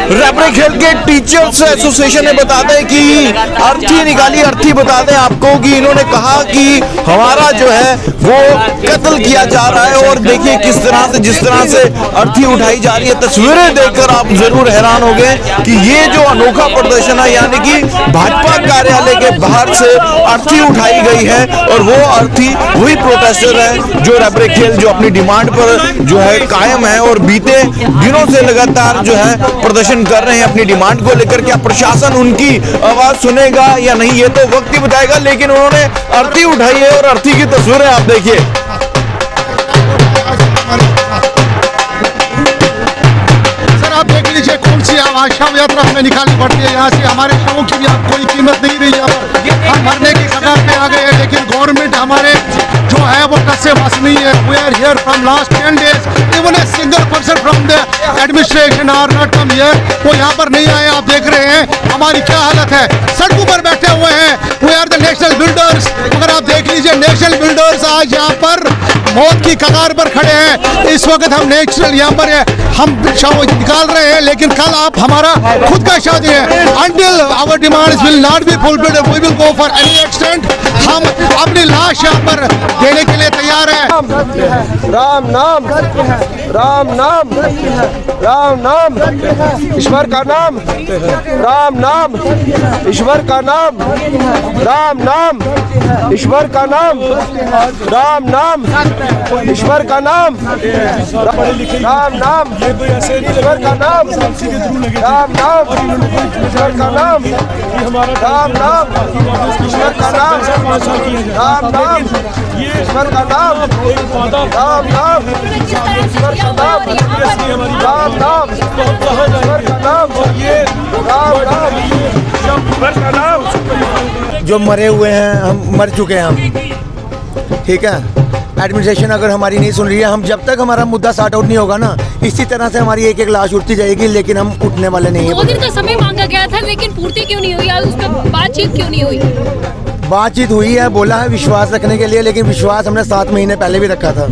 रैबरेखेल के teachers association ने बताते हैं कि अर्थी निकाली। अर्थी बताते हैं आपको कि इन्होंने कहा कि हमारा जो है वो कत्ल किया जा रहा है। और देखिए किस तरह से, जिस तरह से अर्थी उठाई जा रही है, तस्वीरें देखकर आप जरूर हैरान हो गए कि ये जो अनोखा प्रदर्शन है, यानी कि भाजपा कार्यालय के बाहर से अर्थी उठाई गई है और वो अर्थी वही प्रोटेस्टर है जो रैबरेखेल जो अपनी डिमांड पर जो है कायम है और बीते दिनों से लगातार जो है प्रदर्शन कर रहे हैं अपनी डिमांड को लेकर। क्या प्रशासन उनकी आवाज सुनेगा या नहीं, ये तो वक्त ही बताएगा, लेकिन उन्होंने अर्थी उठाई है और अर्थी की तस्वीरें आप देखिए। सर आप देख लीजिए कौन सी शव यात्रा हमें निकालनी पड़ती है यहाँ से। हमारे शवों की भी अब कोई कीमत नहीं रही है। हम मरने की कगार पे आ गए हैं, लेकिन गवर्नमेंट हमारे जो है वो टच से बस नहीं है। We are here from last 10 days, even a single person from the administration are not come here. वो यहाँ पर नहीं आए। आप देख रहे हैं हमारी क्या हालत है, सड़कों पर बैठे हुए हैं। We are the national builders. अगर आप देख लीजिए नेशनल बिल्डर्स आज यहाँ पर मौत की कगार पर खड़े हैं। इस वक्त हम नेशनल यहाँ पर हम शव निकाल रहे हैं, लेकिन कल आप हमारा खुद का शादी है। Until our demands will not be fulfilled, we will go for any extent। हम अपनी लाश यहाँ पर देने के लिए तैयार हैं। राम नाम, राम नाम, राम नाम, ईश्वर का नाम, राम नाम, ईश्वर का नाम, राम नाम, ईश्वर का नाम, राम नाम, ईश्वर का नाम, राम नाम, ईश्वर का नाम, राम नाम, ईश्वर का नाम, राम नाम, ईश्वर का नाम, राम नाम, ईश्वर का नाम, राम नाम, ईश्वर का नाम, राम नाम, ईश्वर का नाम, राम नाम, ईश्वर का नाम। जो मरे हुए हैं, हम मर चुके हैं हम, ठीक है। एडमिनिस्ट्रेशन अगर हमारी नहीं सुन रही है, हम जब तक हमारा मुद्दा सॉर्ट आउट नहीं होगा ना, इसी तरह से हमारी एक एक लाश उठती जाएगी, लेकिन हम उठने वाले नहीं हैं। 2 दिन का समय मांगा गया था, लेकिन पूर्ति क्यों नहीं हुई? आज उस पर बातचीत क्यों नहीं हुई? बातचीत हुई है, बोला है विश्वास रखने के लिए, लेकिन विश्वास हमने 7 महीने पहले भी रखा था।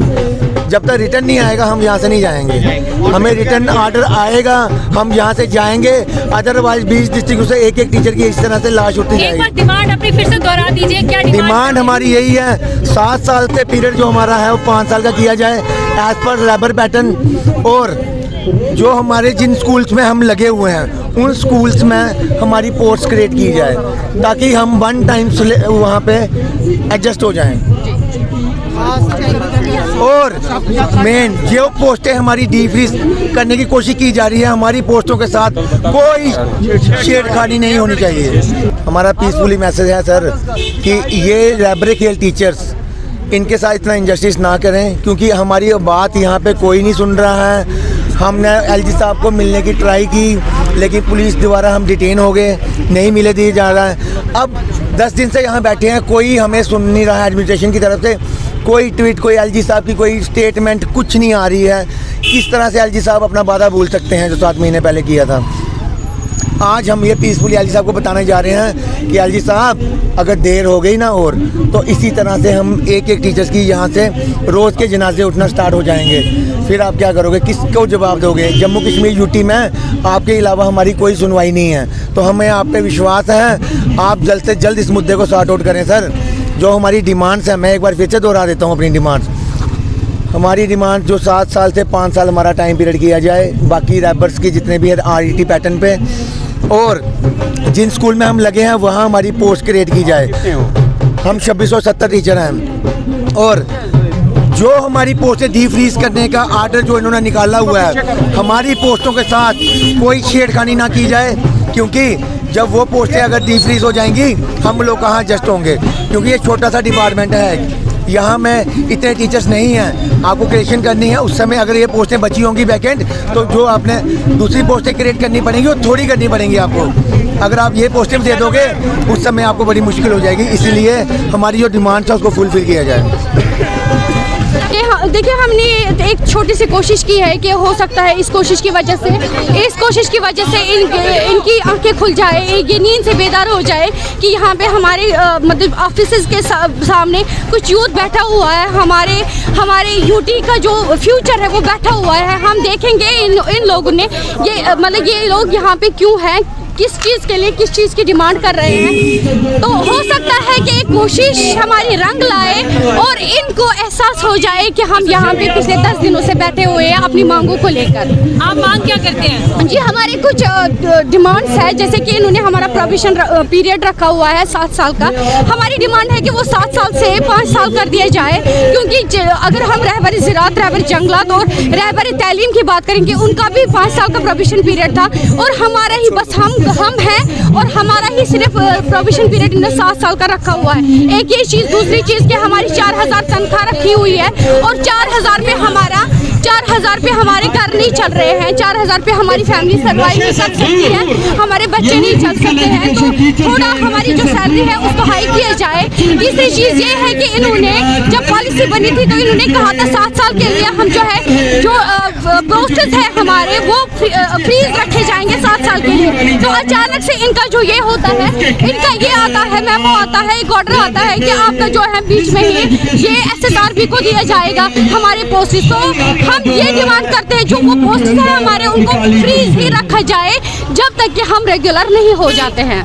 जब तक रिटर्न नहीं आएगा हम यहाँ से नहीं जाएंगे। हमें रिटर्न ऑर्डर आएगा, हम यहाँ से जाएंगे। अदरवाइज 20 डिस्ट्रिक्ट से एक एक टीचर की इस तरह से लाश उठती जाएगी। एक बार डिमांड अपनी फिर से दोहरा दीजिए, क्या डिमांड हमारी यही है, 7 साल से पीरियड जो हमारा है वो 5 साल का किया जाए एज पर लेबर पैटर्न। और जो हमारे जिन स्कूल्स में हम लगे हुए हैं उन स्कूल्स में हमारी पोस्ट क्रिएट की जाए, ताकि हम 1 टाइम वहाँ पे एडजस्ट हो जाएं। और मेन जो पोस्टें हमारी डीफ्रीज करने की कोशिश की जा रही है, हमारी पोस्टों के साथ कोई छेड़खानी नहीं होनी चाहिए। हमारा पीसफुली मैसेज है सर कि ये रैबरेखेल टीचर्स इनके साथ इतना इंजस्टिस ना करें, क्योंकि हमारी बात यहाँ पे कोई नहीं सुन रहा है। हमने एलजी साहब को मिलने की ट्राई की, लेकिन पुलिस द्वारा हम डिटेन हो गए, नहीं मिले दिए जा रहा है। अब 10 दिन से यहाँ बैठे हैं, कोई हमें सुन नहीं रहा है। एडमिनिस्ट्रेशन की तरफ से कोई ट्वीट, कोई एलजी साहब की कोई स्टेटमेंट कुछ नहीं आ रही है। किस तरह से एलजी साहब अपना वादा भूल सकते हैं जो 7 महीने पहले किया था। आज हम ये पीसफुली एलजी साहब को बताने जा रहे हैं कि एलजी साहब अगर देर हो गई ना और तो इसी तरह से हम एक एक टीचर्स की यहाँ से रोज़ के जनाजे उठना स्टार्ट हो जाएंगे। फिर आप क्या करोगे, किसको जवाब दोगे? जम्मू कश्मीर यूटी में आपके अलावा हमारी कोई सुनवाई नहीं है। तो हमें आप पे विश्वास है, आप जल्द से जल्द इस मुद्दे को सॉर्ट आउट करें सर। जो हमारी डिमांड्स हैं, मैं एक बार फिर से दोहरा देता हूँ अपनी डिमांड्स। हमारी डिमांड जो 7 साल से 5 साल हमारा टाइम पीरियड किया जाए, बाकी रैपर्स की जितने भी है RET पैटर्न पे, और जिन स्कूल में हम लगे हैं वहाँ हमारी पोस्ट क्रिएट की जाए। हम 2670 टीचर हैं और जो हमारी पोस्टें डीफ्रीज करने का आर्डर जो इन्होंने निकाला हुआ है, हमारी पोस्टों के साथ कोई छेड़खानी ना की जाए, क्योंकि जब वो पोस्टें अगर डीफ्रीज हो जाएंगी हम लोग कहाँ एडजस्ट होंगे, क्योंकि ये छोटा सा डिपार्टमेंट है। यहाँ में इतने टीचर्स नहीं हैं, आपको क्रिएशन करनी है। उस समय अगर ये पोस्टें बची होंगी वैकेंट, तो जो आपने दूसरी पोस्टें क्रिएट करनी पड़ेंगी वो थोड़ी करनी पड़ेंगी आपको। अगर आप ये पोस्टें दे दोगे उस समय आपको बड़ी मुश्किल हो जाएगी। इसलिए हमारी जो डिमांड्स है उसको फुलफिल किया जाए। देखिए हमने एक छोटी सी कोशिश की है कि हो सकता है इस कोशिश की वजह से इनकी आंखें खुल जाए, ये नींद से बेदार हो जाए कि यहाँ पे हमारे मतलब ऑफिसेज के सामने कुछ यूथ बैठा हुआ है, हमारे यूटी का जो फ्यूचर है वो बैठा हुआ है। हम देखेंगे इन लोगों ने ये लोग यहाँ पे क्यों हैं, किस चीज़ के लिए, किस चीज़ की डिमांड कर रहे हैं। तो हो सकता है कि एक कोशिश हमारी रंग लाए और इनको एहसास हो जाए कि हम यहाँ पे पिछले 10 दिनों से बैठे हुए हैं अपनी मांगों को लेकर। आप मांग क्या करते हैं? जी हमारे कुछ डिमांड्स है, जैसे कि इन्होंने हमारा प्रोविशन पीरियड रखा हुआ है 7 साल का। हमारी डिमांड है कि वो 7 साल से 5 साल कर दिया जाए, क्योंकि अगर हम रहबर ज़राअत, रहबर जंगलात और रहबर तालीम की बात करेंगे, उनका भी 5 साल का प्रोविशन पीरियड था और हमारा ही बस हम हैं और हमारा ही सिर्फ प्रोविशन पीरियड इन्होंने 7 साल का रखा हुआ है। एक ये चीज़, दूसरी चीज़ कि हमारी 4000 तनख्वाह रखी हुई है और 4000 पे हमारे घर नहीं चल रहे हैं, 4000 पे हमारी फैमिली सर्वाइव नहीं कर सकती है, हमारे बच्चे नहीं चल सकते हैं। तो थोड़ा हमारी जो सैलरी है उसको हाई किया जाए। तीसरी चीज़ ये है कि इन्होंने जब पॉलिसी बनी थी तो इन्होंने कहा था 7 साल के लिए हम जो पोस्ट्स है हमारे वो फ्रीज रखे जाएंगे 7 साल के लिए। तो अचानक से इनका जो ये होता है, इनका ये आता है, मेमो आता है, एक ऑर्डर आता है कि आपका जो है बीच में ही ये SSRB को दिया जाएगा हमारे पोस्ट्स। तो हम ये डिमांड करते हैं जो वो पोस्ट्स है हमारे उनको फ्रीज ही रखा जाए जब तक कि हम रेगुलर नहीं हो जाते हैं।